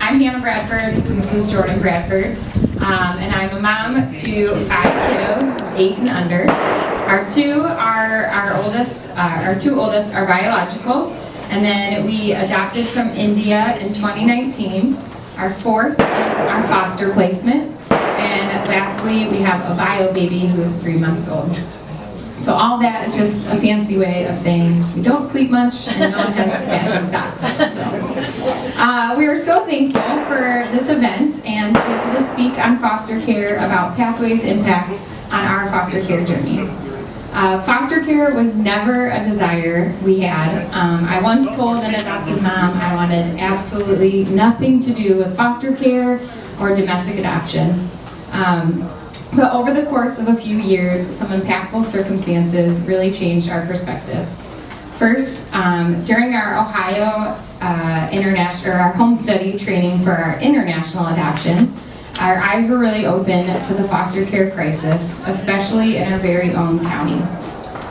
I'm Hannah Bradford, this is Jordan Bradford, and I'm a mom to 5 kiddos, 8 and under. Our two oldest are biological, and then we adopted from India in 2019. Our 4th is our foster placement, and lastly we have a bio baby who is 3 months old. So all that is just a fancy way of saying we don't sleep much and no one has matching socks. So we are so thankful for this event and to be able to speak on foster care about Pathway's impact on our foster care journey. Foster care was never a desire we had. I once told an adoptive mom I wanted absolutely nothing to do with foster care or domestic adoption. But over the course of a few years, some impactful circumstances really changed our perspective. First, during our Ohio our home study training for our international adoption, our eyes were really open to the foster care crisis, especially in our very own county.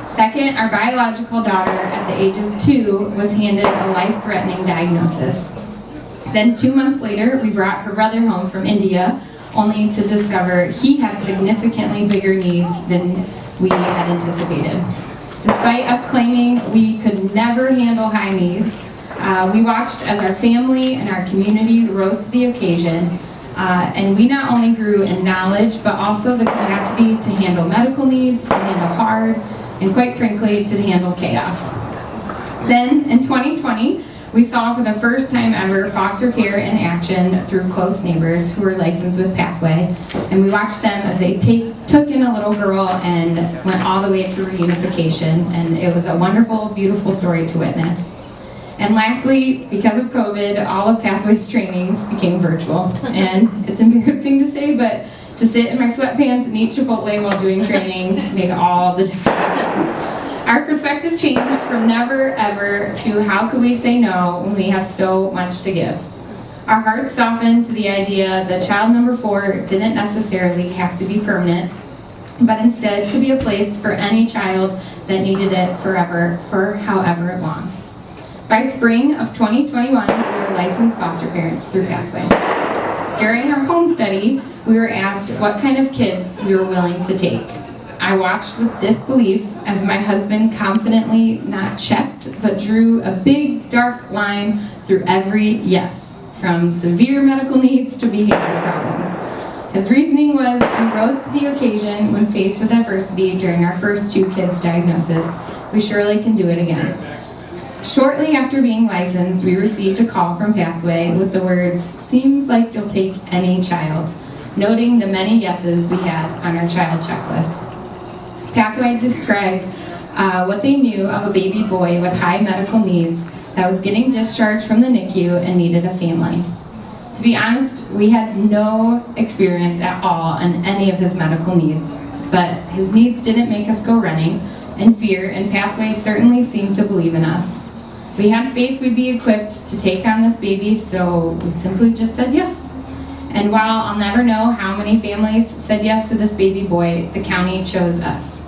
Second, our biological daughter at the age of 2 was handed a life-threatening diagnosis. Then 2 months later, we brought her brother home from India, only to discover he had significantly bigger needs than we had anticipated. Despite us claiming we could never handle high needs, we watched as our family and our community rose to the occasion, and we not only grew in knowledge, but also the capacity to handle medical needs, to handle hard, and quite frankly, to handle chaos. Then, in 2020, we saw for the first time ever foster care in action through close neighbors who were licensed with Pathway, and we watched them as they took in a little girl and went all the way through reunification, and it was a wonderful, beautiful story to witness. And lastly, because of COVID, all of Pathway's trainings became virtual, and it's embarrassing to say, but to sit in my sweatpants and eat Chipotle while doing training made all the difference. Our perspective changed from never ever to how could we say no when we have so much to give. Our hearts softened to the idea that child number 4 didn't necessarily have to be permanent, but instead could be a place for any child that needed it forever, for however long. By spring of 2021, we were licensed foster parents through Pathway. During our home study, we were asked what kind of kids we were willing to take. I watched with disbelief as my husband confidently not checked, but drew a big dark line through every yes, from severe medical needs to behavioral problems. His reasoning was we rose to the occasion when faced with adversity during our first 2 kids' diagnosis. We surely can do it again. Shortly after being licensed, we received a call from Pathway with the words, "Seems like you'll take any child," noting the many yeses we had on our child checklist. Pathway described what they knew of a baby boy with high medical needs that was getting discharged from the NICU and needed a family. To be honest, we had no experience at all on any of his medical needs, but his needs didn't make us go running in fear, and Pathway certainly seemed to believe in us. We had faith we'd be equipped to take on this baby, so we simply just said yes. And while I'll never know how many families said yes to this baby boy, the county chose us.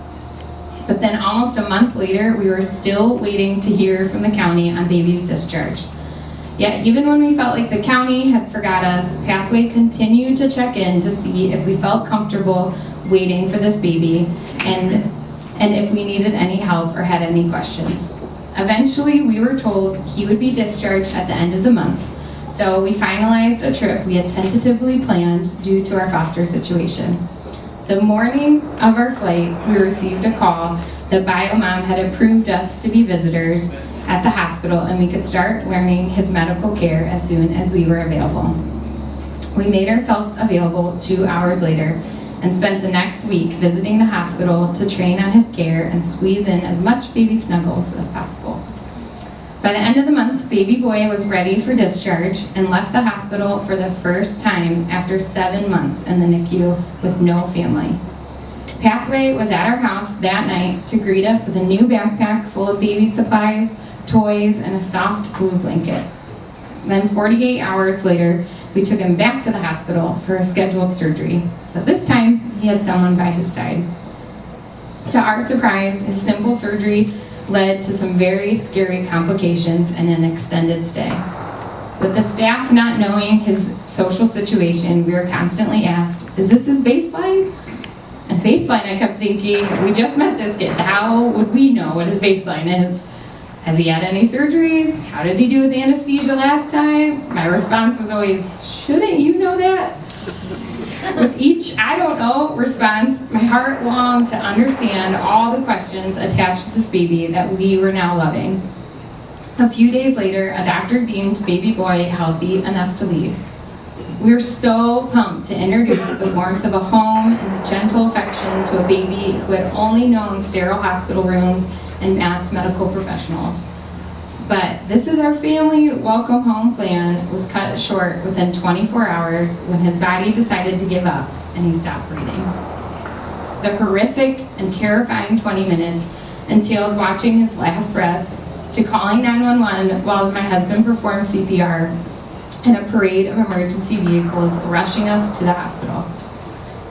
But then almost a month later, we were still waiting to hear from the county on baby's discharge. Yet even when we felt like the county had forgot us, Pathway continued to check in to see if we felt comfortable waiting for this baby and if we needed any help or had any questions. Eventually, we were told he would be discharged at the end of the month. So we finalized a trip we had tentatively planned due to our foster situation. The morning of our flight, we received a call that BioMom had approved us to be visitors at the hospital and we could start learning his medical care as soon as we were available. We made ourselves available 2 hours later and spent the next week visiting the hospital to train on his care and squeeze in as much baby snuggles as possible. By the end of the month, baby boy was ready for discharge and left the hospital for the first time after 7 months in the NICU with no family. Pathway was at our house that night to greet us with a new backpack full of baby supplies, toys, and a soft blue blanket. Then 48 hours later, we took him back to the hospital for a scheduled surgery, but this time he had someone by his side. To our surprise, his simple surgery led to some very scary complications and an extended stay. With the staff not knowing his social situation, we were constantly asked, is this his baseline? And baseline, I kept thinking, we just met this kid. How would we know what his baseline is? Has he had any surgeries? How did he do with the anesthesia last time? My response was always, shouldn't you know that? With each I don't know response, my heart longed to understand all the questions attached to this baby that we were now loving. A few days later, a doctor deemed baby boy healthy enough to leave. We were so pumped to introduce the warmth of a home and a gentle affection to a baby who had only known sterile hospital rooms and mass medical professionals. But this is our family welcome home plan was cut short within 24 hours when his body decided to give up and he stopped breathing. The horrific and terrifying 20 minutes entailed watching his last breath, to calling 911 while my husband performed CPR, and a parade of emergency vehicles rushing us to the hospital.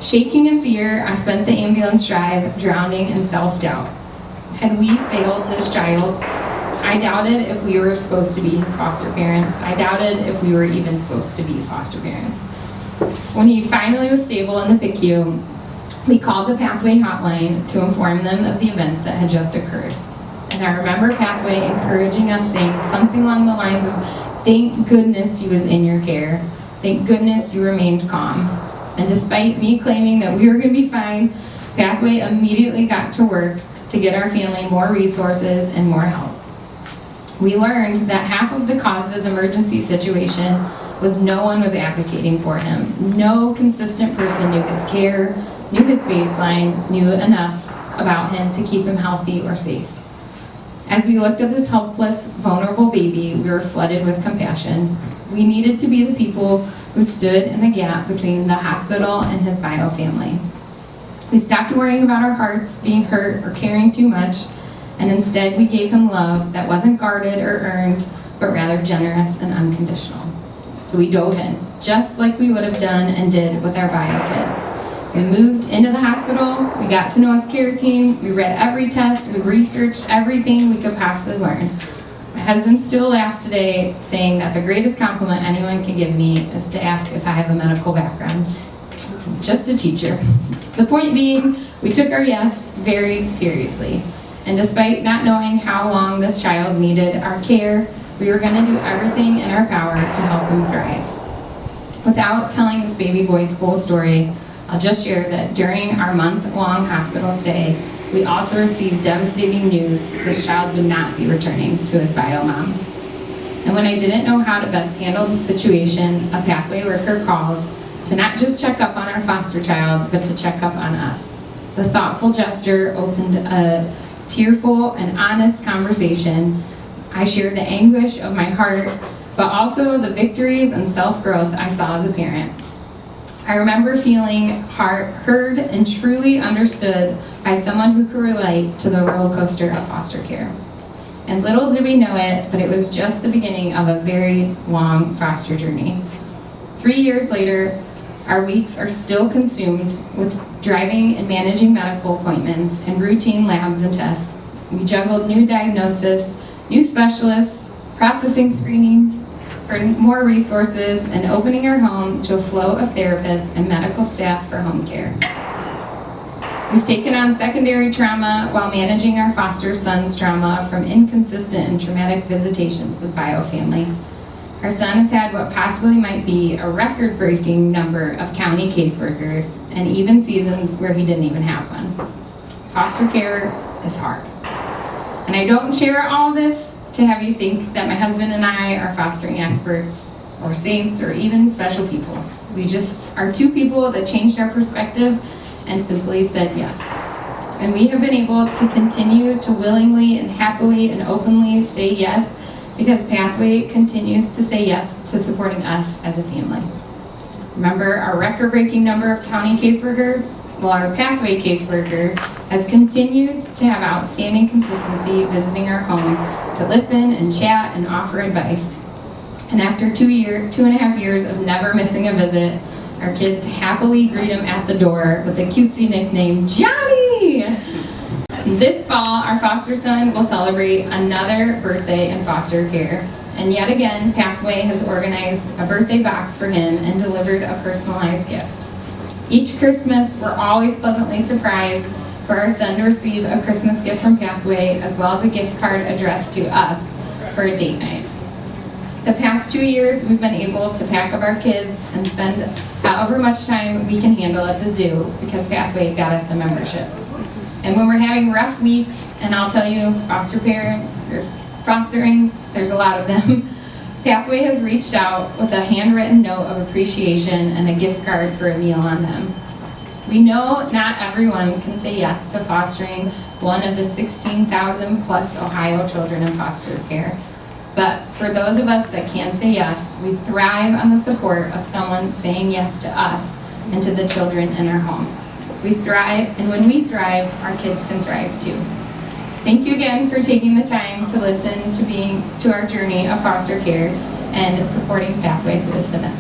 Shaking in fear, I spent the ambulance drive drowning in self-doubt. Had we failed this child? I doubted if we were supposed to be his foster parents. I doubted if we were even supposed to be foster parents. When he finally was stable in the PICU, we called the Pathway hotline to inform them of the events that had just occurred. And I remember Pathway encouraging us, saying something along the lines of, thank goodness he was in your care. Thank goodness you remained calm. And despite me claiming that we were going to be fine, Pathway immediately got to work to get our family more resources and more help. We learned that half of the cause of his emergency situation was no one was advocating for him. No consistent person knew his care, knew his baseline, knew enough about him to keep him healthy or safe. As we looked at this helpless, vulnerable baby, we were flooded with compassion. We needed to be the people who stood in the gap between the hospital and his bio family. We stopped worrying about our hearts being hurt or caring too much, and instead we gave him love that wasn't guarded or earned, but rather generous and unconditional. So we dove in, just like we would have done and did with our bio kids. We moved into the hospital, we got to know his care team, we read every test, we researched everything we could possibly learn. My husband still laughs today, saying that the greatest compliment anyone can give me is to ask if I have a medical background. Just a teacher. The point being, we took our yes very seriously. And despite not knowing how long this child needed our care, we were going to do everything in our power to help him thrive. Without telling this baby boy's full story, I'll just share that during our month-long hospital stay, we also received devastating news this child would not be returning to his bio mom. And when I didn't know how to best handle the situation, a Pathway worker called to not just check up on our foster child, but to check up on us. The thoughtful gesture opened a tearful and honest conversation. I shared the anguish of my heart, but also the victories and self-growth I saw as a parent. I remember feeling heard and truly understood by someone who could relate to the roller coaster of foster care. And little did we know it, but it was just the beginning of a very long foster journey. 3 years later, our weeks are still consumed with driving and managing medical appointments and routine labs and tests. We juggled new diagnosis, new specialists, processing screenings, for more resources, and opening our home to a flow of therapists and medical staff for home care. We've taken on secondary trauma while managing our foster son's trauma from inconsistent and traumatic visitations with bio family. Our son has had what possibly might be a record-breaking number of county caseworkers, and even seasons where he didn't even have one. Foster care is hard. And I don't share all this to have you think that my husband and I are fostering experts or saints or even special people. We just are two people that changed our perspective and simply said yes. And we have been able to continue to willingly and happily and openly say yes because Pathway continues to say yes to supporting us as a family. Remember our record-breaking number of county caseworkers? Well, our Pathway caseworker has continued to have outstanding consistency visiting our home to listen and chat and offer advice. And after 2.5 years of never missing a visit, our kids happily greet him at the door with a cutesy nickname, Johnny! This fall, our foster son will celebrate another birthday in foster care. And yet again, Pathway has organized a birthday box for him and delivered a personalized gift. Each Christmas, we're always pleasantly surprised for our son to receive a Christmas gift from Pathway, as well as a gift card addressed to us for a date night. The past 2 years, we've been able to pack up our kids and spend however much time we can handle at the zoo because Pathway got us a membership. And when we're having rough weeks, and I'll tell you, foster parents, or fostering, there's a lot of them, Pathway has reached out with a handwritten note of appreciation and a gift card for a meal on them. We know not everyone can say yes to fostering one of the 16,000 plus Ohio children in foster care. But for those of us that can say yes, we thrive on the support of someone saying yes to us and to the children in our home. We thrive, and when we thrive, our kids can thrive too. Thank you again for taking the time to listen to our journey of foster care and supporting Pathway through this event.